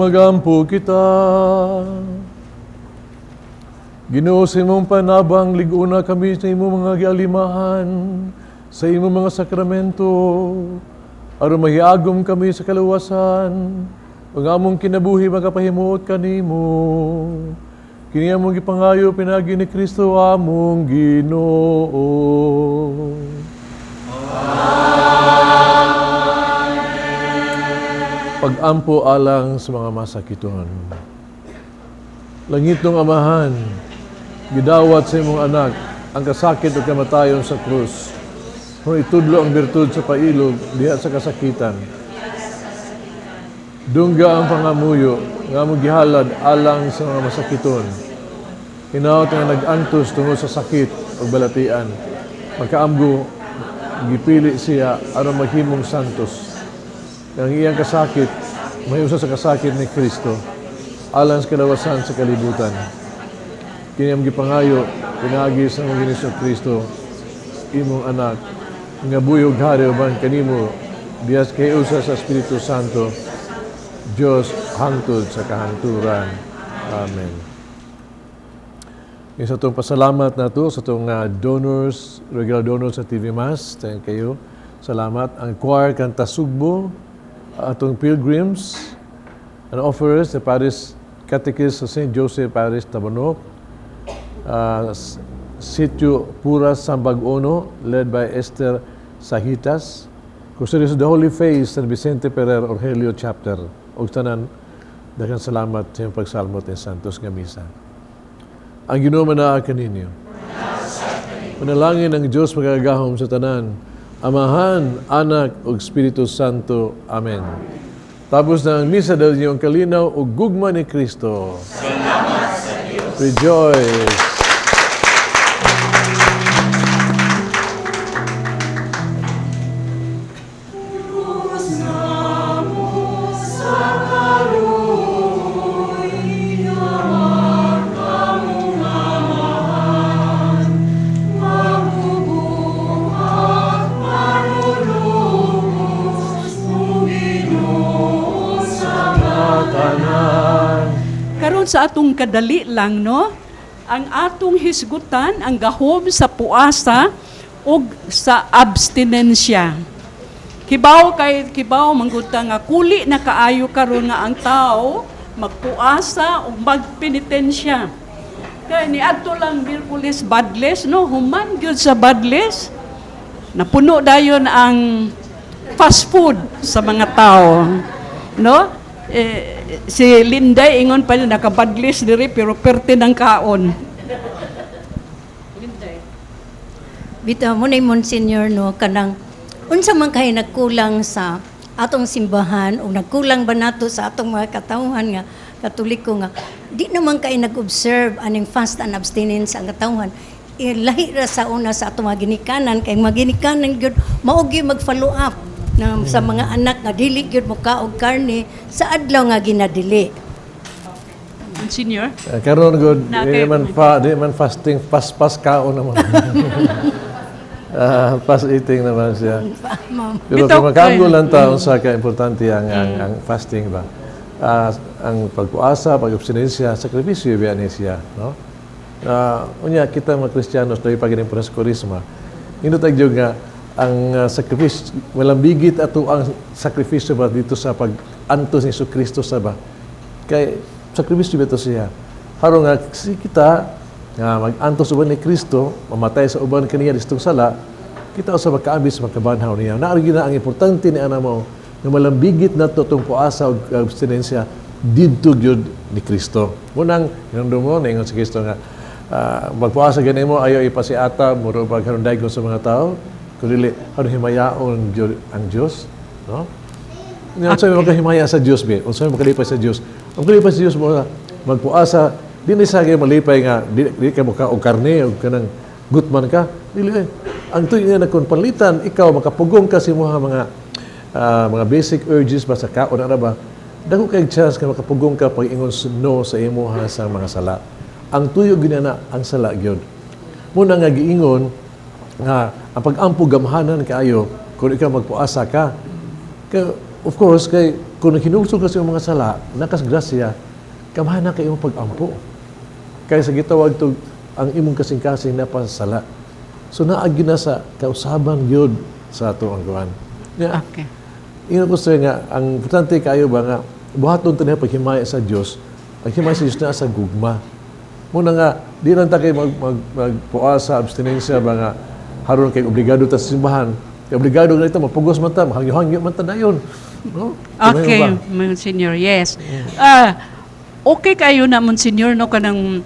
Magampo kita. Ginoo sa imong panabang, liguna kami sa imong mga gialimahan, sa imong mga sakramento, aron mahiagom kami sa kaluwasan, ug among kinabuhi magapahimuot kanimo. Kini among gipangayo pinagi ni Kristo among Ginoo. Pag-ampo alang sa mga masakiton. Langitong Amahan, gidawat sa imong anak ang kasakit o kamatayon sa krus. Kung itudlo ang birtud sa pailog, diha sa kasakitan. Dungga ang pangamuyo, nga mo gihalad alang sa mga masakiton. Hinaot nga nag-antos tungod sa sakit o balatian. Magkaamgo, gipili siya aron maghimong santos. Ang iyang kasakit, may usa sa kasakit ni Kristo, alang sa kalawasan sa kalibutan. Kini ang gipangayo, pinagi sa mga Ginoong Kristo, imong anak, nga buyog hari uban kanimo, diyas kay usa sa Espiritu Santo, Diyos hangtod sa kahanturan. Amen. Sa itong pasalamat na ito, sa itong donors, regular donors sa TV Mass, thank you. Salamat. Ang choir kanta Sugbo, atong pilgrims, and offerers, the Parish Catechist sa St. Joseph Parish, Tabanok, Sitio Puras, Sambag-Ono, led by Esther Sahitas, Custodians of the Holy Face, San Vicente Ferrer, Orgelio Chapter, o tanan, daghang salamat sa iyong pagsalmot ng Santos nga Misa. Ang Ginoo manaa kaninyo. Manalangin ang Diyos magagahom sa tanan, Amahan, Anak, ug Espiritu Santo. Amen. Tapos na ang misa dahil niyong kalinaw o gugma ni Kristo. Salamat sa Diyos. Rejoice. Sa atong kadali lang, no? Ang atong hisgutan, ang gahom sa puasa o sa abstinensya. Kibaw mangguta nga kuli na kaayo karon nga ang tao magpuasa o magpenitensya. Kaya niadto lang Miyerkules Badles, no? Human gyud sa Badles. Napuno dayon ang fast food sa mga tao, no? Si Linday ingon pa niya nakabadlis diri pero perte ng kaon. Linday. Bitaw mo na Monsignor, no, kanang unsa man kay nagkulang sa atong simbahan o nagkulang ba nato sa atong mga katawhan nga Katoliko nga di naman kay nag-observe aning fast and abstinence ang katawhan. Lahi ra sa una sa atong mga ginikanan kay mga ginikanan gyud mao gyud mag-follow up na sa mga anak nga dili gyud mo kaog karne sa adlaw nga ginadili. Senior? Karon good, di man fasting, pas kaon naman. Pas eating naman siya. Pero kung magkaamgo lang taon sa ka-importante ang fasting ba? Ang pagpuasa, pag-abstinensya, sakripisyo biya siya, no? Unya kita mga Kristiyanos dahil pag po sa Kurisma, hindi tayo nga ang sakripisyo, walang bigit ato ang sakripisyo ba dito sa pag-antos ni Kristo sa ba? Kay sakripisyo ba ito siya? Harong nga kita nga mag-antos uban ni Kristo, mamatay sa uban kaniya distong sala, kita sa magkaambis sa magkabanhaw niya. Naarigi na ang importante ni ana mo nga malambigit na ito itong puasa o abstinensya dito gyud ni Kristo. Munang, hinandong mo, naingon si Kristo nga, magpuasa ganyan mo, ayaw ipasiata, muro pagharunday ko sa mga tao, kundi harong himayaon ang Diyos. No? Unsa may magkahimaya sa Diyos, be? Unsa may makalipay sa Diyos? Ang kalipay sa Diyos mo, magpuasa, di na sa kayo malipay nga, di ka maka o karne, o kanang gutman ka. Dili, ang tuyo nga nagkunpalitan, ikaw makapugong ka sa mga basic urges ba sa kaon na ba? Dako kay chance ka makapugong ka pag ingon no sa imuha sa mga sala. Ang tuyo ginana ang sala gyud. Muna nga giingon nga ang pag-ampo gamhanan kaayo kung ikaw magpuasa ka. Kaya, of course, kay kung hinugso ka sa mga sala, nakas grasya, gamhanan kay imong pag-ampo. Kaya sa gitawag to ang imong kasing-kasing na pasala. So naagi na sa kausaban gyud sa ato ang kuan. Yeah. Okay. Ino ko sa nga ang importante kayo ba nga buhaton to na paghimaya sa Dios. Ang himaya sa Dios na sa gugma. Muna nga, di lang ta kayo magpuasa, abstinensya, mga haron kay obligado ta sa simbahan. Kay obligado na ito, mapugos man ta, mahangyo-hangyo man ta na yun. No? Okay, Monsignor, yes. Okay kayo na, Monsignor, no, kanang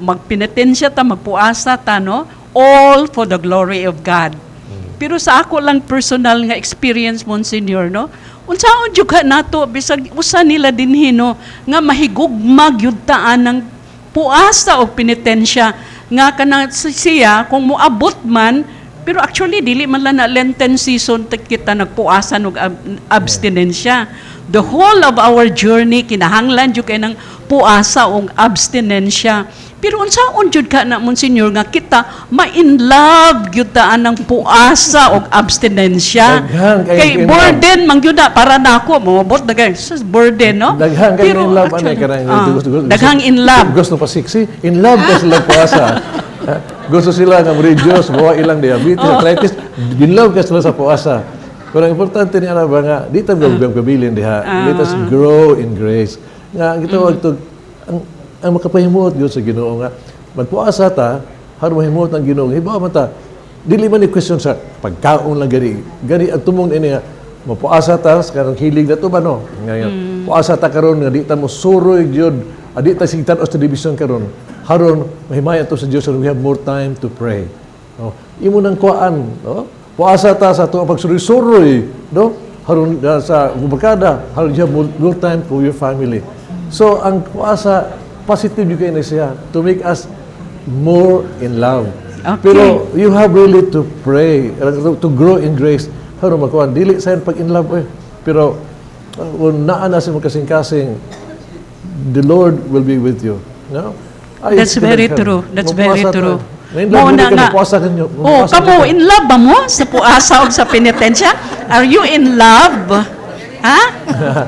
magpinatensya ta, magpuasa ta, no? All for the glory of God. Pero sa ako lang personal nga experience, Monsignor, no? Unsaon jud ka nato bisag usa nila dinhi, no, nga mahigugmag yud taan ng puasa o penitensya nga kanang siya kung moabot man, pero actually dili man lang na Lenten season kita nagpuasa og abstinensya. The whole of our journey kinahanglan jud kay nang puasa o abstinensya. Pero unsaon jud ka na, Monsignor, nga kita ma-in love gyud taan ng puasa o abstinensya. Kay burden man gyud na para nako moabot na kay burden, no? Daghang kay in love anay karang daghang in love. Gusto pa sexy, in love ka sila puasa. Gusto sila nga reduce bawa ilang diabetes, arthritis, in love ka sila sa puasa. Pero ang importante niya na ba nga, di tayo kabilin diha. Let us grow in grace. Nga, kita wag to, ang makapahimuot yun sa Ginoo nga, magpuasa ta, harap mahimuot ang Ginoo. Hibawa man ta, dili man ni question sa pagkaon lang gani. Gani, ang tumong ini nga, mapuasa ta, karong hilig na to ba, no? Ngayon, puasa ta karon nga, di ta mo suroy yun, di ta sigtan os television karon. Haron, mahimayan to sa Diyos, and we have more time to pray. No? Imo nang kuaan, no? Puasa ta sa ito pagsuroy-suroy, no? Haron sa barkada, haron you have more time for your family. So, ang puasa, positive yung kayo na siya to make us more in love. Okay. Pero you have really to pray, to grow in grace. Haron makuha, dili sa pag in love eh. Pero, kung naan na sa mga kasing-kasing, the Lord will be with you. No? That's very true. That's very true. Mo na nga. Oh, kamo in love ba mo sa puasa o sa penitensya? Are you in love? Ha?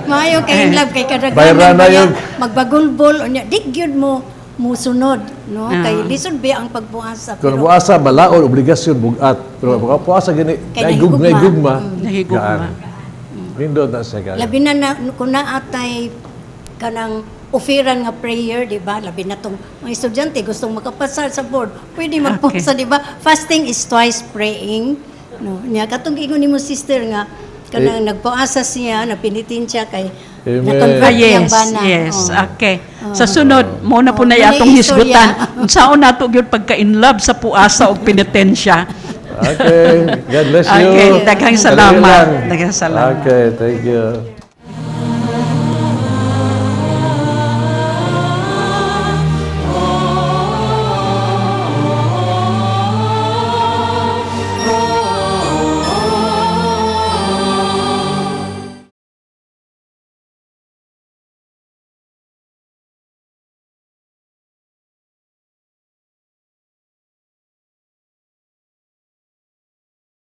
Maayo kay in love kay kadaghanan Bayran na yun. magbagulbol unya di gyud mo musunod, no? Kay lisod ba ang pagpuasa. Kung puasa, balaod, obligasyon, bugat. Pero kung puasa, gani, naigugma. Nahigugma. Nindot na siya ka. Labi na kung naatay kanang ofiran nga prayer, di ba? Labi na tong mga estudyante gustong makapasa sa board. Pwede magpuasa, di ba? Fasting is twice praying. No, niya katong ingon nimo sister nga kanang nagpuasa siya, napinitin siya kay na-convert niyang bana. Yes, okay. Sa sunod, mo na po na yatong hisgutan. Unsaon nato gyud pagka-in love sa puasa o penitensya. Okay. God bless you. Okay, daghang salamat. Daghang salamat. Okay, thank you.